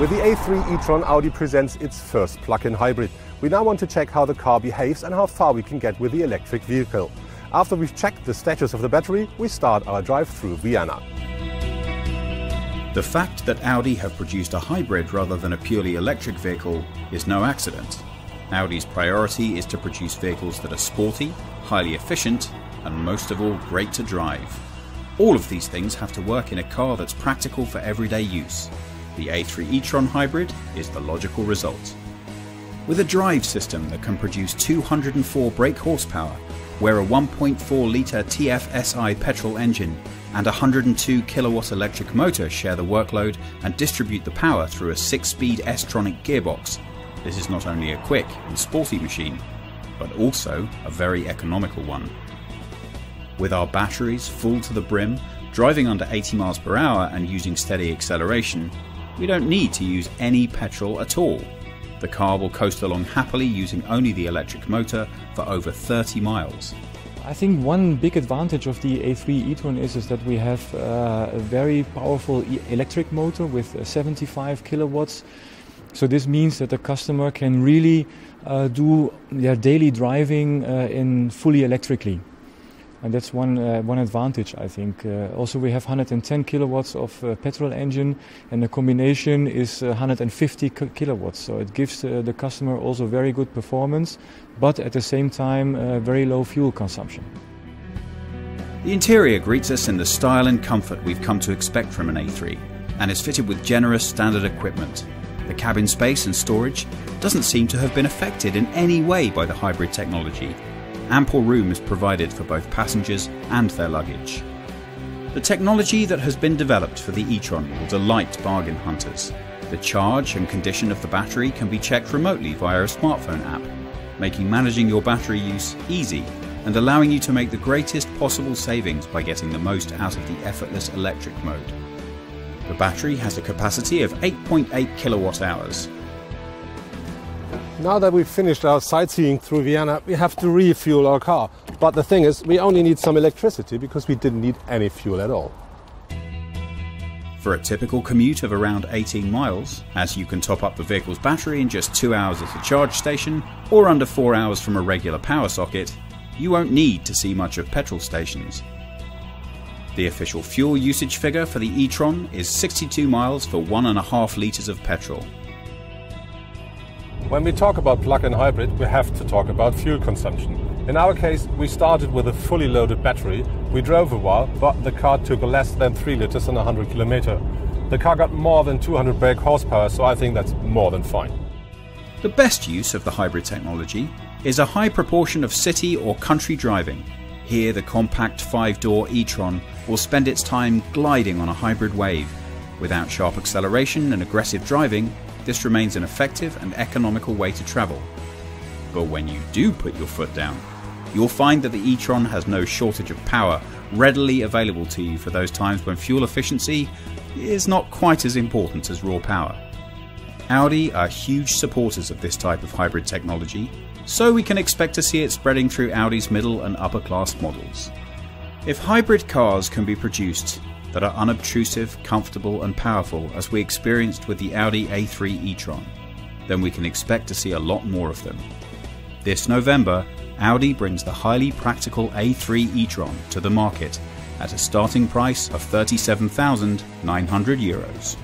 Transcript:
With the A3 e-tron, Audi presents its first plug-in hybrid. We now want to check how the car behaves and how far we can get with the electric vehicle. After we've checked the status of the battery, we start our drive through Vienna. The fact that Audi have produced a hybrid rather than a purely electric vehicle is no accident. Audi's priority is to produce vehicles that are sporty, highly efficient, and most of all, great to drive. All of these things have to work in a car that's practical for everyday use. The A3 e-tron hybrid is the logical result. With a drive system that can produce 204 brake horsepower, where a 1.4-litre TFSI petrol engine and a 102 kilowatt electric motor share the workload and distribute the power through a 6-speed S-tronic gearbox, this is not only a quick and sporty machine, but also a very economical one. With our batteries full to the brim, driving under 80 miles per hour and using steady acceleration, we don't need to use any petrol at all. The car will coast along happily using only the electric motor for over 30 miles. I think one big advantage of the A3 e-tron is that we have a very powerful electric motor with 75 kilowatts. So this means that the customer can really do their daily driving in fully electrically. And that's one advantage, I think. Also, we have 110 kilowatts of petrol engine, and the combination is 150 kilowatts. So it gives the customer also very good performance, but at the same time, very low fuel consumption. The interior greets us in the style and comfort we've come to expect from an A3, and is fitted with generous standard equipment. The cabin space and storage doesn't seem to have been affected in any way by the hybrid technology. Ample room is provided for both passengers and their luggage. The technology that has been developed for the e-tron will delight bargain hunters. The charge and condition of the battery can be checked remotely via a smartphone app, making managing your battery use easy and allowing you to make the greatest possible savings by getting the most out of the effortless electric mode. The battery has a capacity of 8.8 kilowatt hours. Now that we've finished our sightseeing through Vienna, we have to refuel our car. But the thing is, we only need some electricity because we didn't need any fuel at all. For a typical commute of around 18 miles, as you can top up the vehicle's battery in just 2 hours at a charge station or under 4 hours from a regular power socket, you won't need to see much of petrol stations. The official fuel usage figure for the e-tron is 62 miles for 1.5 litres of petrol. When we talk about plug-in hybrid, we have to talk about fuel consumption. In our case, we started with a fully loaded battery. We drove a while, but the car took less than 3 liters in 100 kilometers. The car got more than 200 brake horsepower, so I think that's more than fine. The best use of the hybrid technology is a high proportion of city or country driving. Here, the compact 5-door e-tron will spend its time gliding on a hybrid wave. Without sharp acceleration and aggressive driving, this remains an effective and economical way to travel. But when you do put your foot down, you'll find that the e-tron has no shortage of power readily available to you for those times when fuel efficiency is not quite as important as raw power. Audi are huge supporters of this type of hybrid technology, so we can expect to see it spreading through Audi's middle and upper class models. If hybrid cars can be produced that are unobtrusive, comfortable and powerful as we experienced with the Audi A3 e-tron, then we can expect to see a lot more of them. This November, Audi brings the highly practical A3 e-tron to the market at a starting price of €37,900.